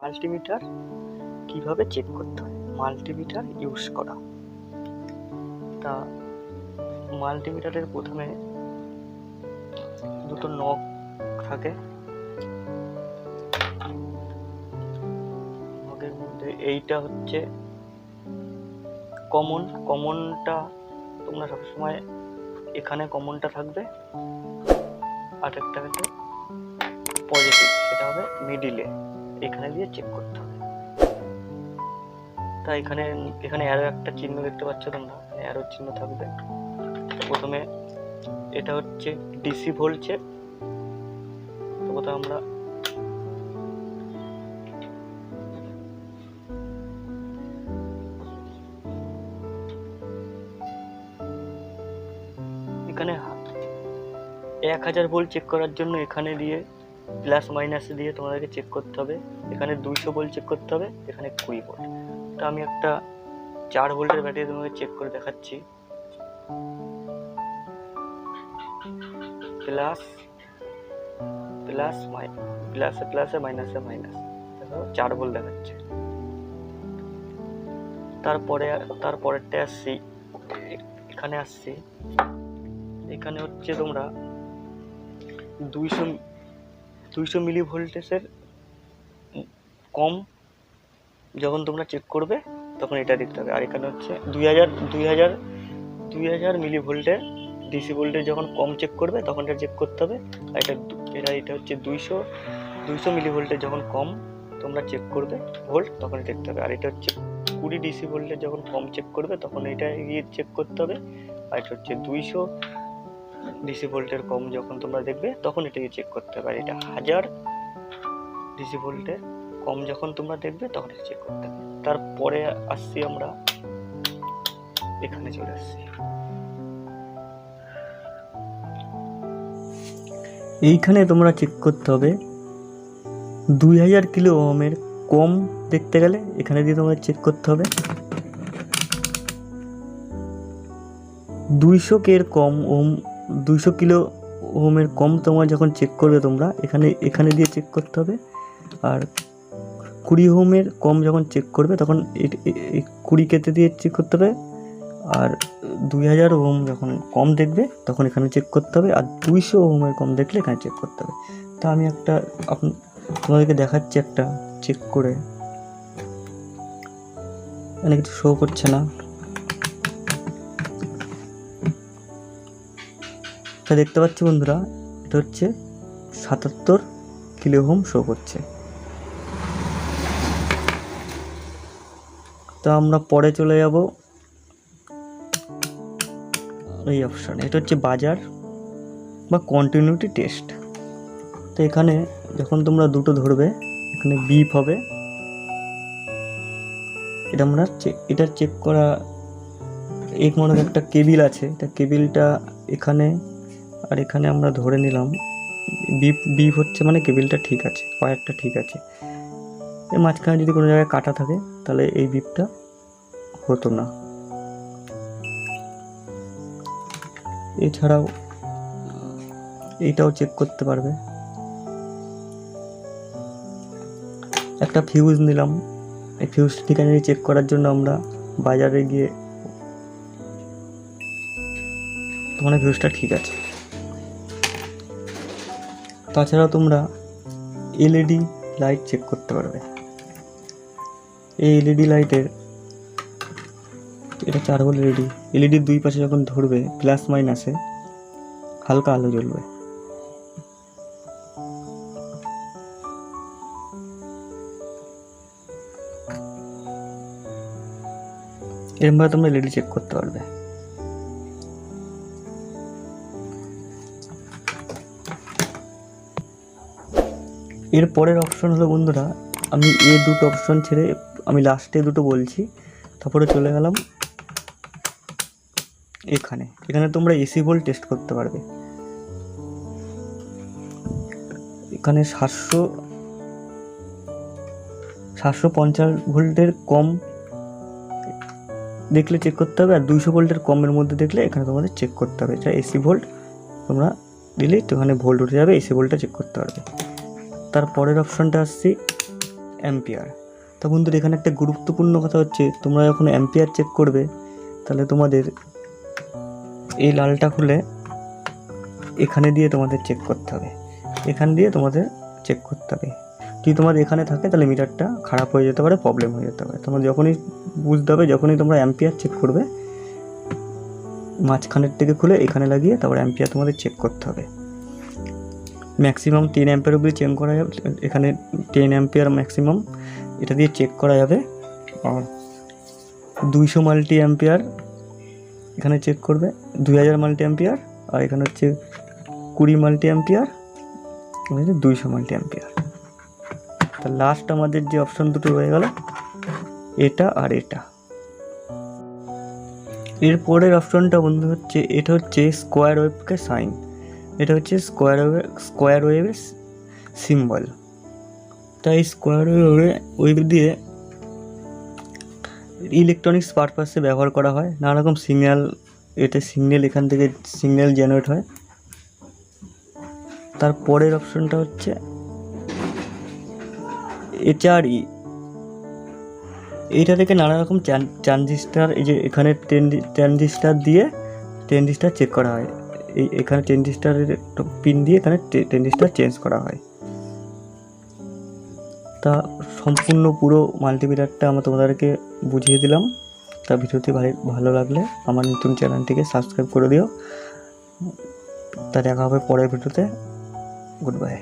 Multimeter কিভাবে check করতে হয়, মাল্টিমিটার ইউজ করা। তা মাল্টিমিটারের প্রথমে দুটো নব থাকে, নবের মধ্যে এইটা হচ্ছে কমনটা তোমরা সবসময় এখানে কমনটা থাকবে, আর একটা হচ্ছে পজিটিভ, সেটা হবে মিডিলে, এখানে দিয়ে চেক করতে হবে। তা এখানে অ্যারো একটা চিহ্ন দেখতে পাচ্ছ তোমরা, অ্যারোর চিহ্ন থাকবে। প্রথমে এটা হচ্ছে ডিসি ভোল্ট চেক। তো প্রথমে আমরা এখানে 1000 ভোল্ট চেক করার জন্য এখানে দিয়ে প্লাস মাইনাস দিয়ে তোমাদেরকে চেক করতে হবে। এখানে 200 ভোল্ট চেক করতে হবে, এখানে 20 ভোল্ট। তো আমি একটা 4 ভোল্টের ব্যাটারি তোমাদের চেক করে দেখাচ্ছি। প্লাসে মাইনাসে মাইনাস, দেখো 4 ভোল্ট দেখাচ্ছে। তারপরেরটা আসছি, এখানে হচ্ছে তোমরা 200 মিলি ভোল্টেজের কম যখন তোমরা চেক করবে তখন এটা দেখতে হবে। আর এখানে হচ্ছে 2000 মিলি ভোল্টের ডিসি ভোল্টেজ যখন কম চেক করবে তখন এটা চেক করতে হবে। আর এটা হচ্ছে 200 মিলি ভোল্টের যখন কম তোমরা চেক করবে ভোল্ট, তখন দেখতে হবে। আর এটা হচ্ছে 20 ডিসি ভোল্টের যখন কম চেক করবে তখন এটা গিয়ে চেক করতে হবে। আর এটা হচ্ছে 200 ডিসি ভোল্টের কম যখন তোমরা দেখবে তখন এটাকে চেক করতে হবে। আর এটা 1000 ডিসি ভোল্টের কম যখন তোমরা দেখবে তখন এটা চেক করতে হবে। তারপরে আসছি আমরা এখানে চলে আসছি, এইখানে তোমরা চেক করতে হবে 2000 কিলো ওহমের কম দেখতে গেলে এখানে দিয়ে তোমরা চেক করতে হবে। 200 কের কম ওহম, 200 কিলো ওহমের কম তোমরা যখন চেক করবে তোমরা এখানে দিয়ে চেক করতে হবে। আর 20 ওহমের কম যখন চেক করবে তখন 20 কেতে দিয়ে চেক করতে হবে। আর 2000 ওহম যখন কম দেখবে তখন এখানে চেক করতে হবে। আর 200 ওহমের কম দেখলে এখানে চেক করতে হবে। তা আমি তোমাদেরকে দেখাচ্ছি একটা চেক করে, এখানে কিছু শো করছে না। তা দেখতে পাচ্ছি বন্ধুরা, এটা হচ্ছে 77 কিলো ওহম শো করছে। তো আমরা পরে চলে যাব এই অপশানে, এটা হচ্ছে বাজার বা কন্টিনিউটি টেস্ট। তো এখানে যখন তোমরা দুটো ধরবে এখানে বিপ হবে, এটা চেক করা। এক মনে একটা কেবিল আছে, এটা কেবিলটা এখানে আর এখানে আমরা ধরে নিলাম বিপ হচ্ছে মানে কেবিলটা ঠিক আছে, ওয়্যারটা ঠিক আছে। এর মাঝখানে যদি কোনো জায়গায় কাটা থাকে তাহলে এই বিপটা হতো না। এছাড়াও এইটাও চেক করতে পারবে। একটা ফিউজ নিলাম, এই ফিউজটা ঠিকানা চেক করার জন্য আমরা বাজারে গিয়ে তোমার ফিউজটা ঠিক আছে। তাছাড়াও তোমরা এলইডি লাইট চেক করতে পারবে। এই এলইডি লাইটের, এটা 4 ভোল্ট এলইডির দুই পাশে যখন ধরবে প্লাস মাইনাসে হালকা আলো জ্বলবে। এরমভাবে তোমরা এলইডি চেক করতে পারবে। এর পরের অপশন হলো বন্ধুরা, আমি এই দুটো অপশন ছেড়ে আমি লাস্টে দুটো বলছি, তারপরে চলে গেলাম এখানে তোমরা এসি ভোল্ট টেস্ট করতে পারবে। এখানে 750 ভোল্টের কম দেখলে চেক করতে হবে, আর 200 ভোল্টের কমের মধ্যে দেখলে এখানে তোমাদের চেক করতে হবে। এটা এসি ভোল্ট তোমরা দিলেই তো এখানে ভোল্ট উঠে যাবে, এসি ভোল্টটা চেক করতে পারবে। তারপরের অপশনটা আসছি অ্যাম্পিয়ার। তো বন্ধুরা এখানে একটা গুরুত্বপূর্ণ কথা হচ্ছে, তোমরা যখন অ্যাম্পিয়ার চেক করবে তাহলে তোমাদের এই লালটা খুলে এখানে দিয়ে তোমাদের চেক করতে হবে, এখান দিয়ে তোমাদের চেক করতে হবে। যদি তোমাদের এখানে থাকে তাহলে মিটারটা খারাপ হয়ে যেতে পারে, প্রবলেম হয়ে যেতে পারে। তোমরা যখনই বুঝতে হবে, যখনই তোমরা অ্যাম্পিয়ার চেক করবে মাঝখানের থেকে খুলে এখানে লাগিয়ে তারপর অ্যাম্পিয়ার তোমাদের চেক করতে হবে। ম্যাক্সিমাম 10 অ্যাম্পিয়ার অবধি চেক করা যাবে, এখানে 10 অ্যাম্পিয়ার ম্যাক্সিমাম এটা দিয়ে চেক করা যাবে। আর 200 মাল্টি অ্যাম্পিয়ার এখানে চেক করবে, 2000 মাল্টি অ্যাম্পিয়ার, আর এখানে হচ্ছে 20 মাল্টি অ্যাম্পিয়ার, 200 মাল্টি অ্যাম্পিয়ার। তা লাস্ট আমাদের যে অপশন দুটো হয়ে গেল এটা আর এটা। এর পরের অপশনটা বন্ধু হচ্ছে, এটা হচ্ছে স্কোয়ার ওয়েভকে সাইন, এটা হচ্ছে স্কোয়ার ওয়েভের সিম্বল। তাই স্কোয়ার ওয়েভ দিয়ে ইলেকট্রনিক্স পারপাসে ব্যবহার করা হয়, নানা রকম সিগন্যাল, এটা সিগন্যাল এখান থেকে সিগন্যাল জেনারেট হয়। তার পরের অপশনটা হচ্ছে HRE, এইটা থেকে নানা রকম ট্রানজিস্টার, এই যে এখানে ট্রানজিস্টার দিয়ে ট্রানজিস্টার চেক করা হয়, এখানে ট্রানজিস্টারের পিন দিয়ে এখানে ট্রানজিস্টার চেঞ্জ করা হয়। তা সম্পূর্ণ পুরো মাল্টিমিটারটা আমরা তোমাদেরকে বুঝিয়ে দিলাম। তা ভিডিওটি ভালো লাগলে আমার নতুন চ্যানেলটিকে সাবস্ক্রাইব করে দিও। তা দেখা হবে পরের ভিডিওতে। Good bye.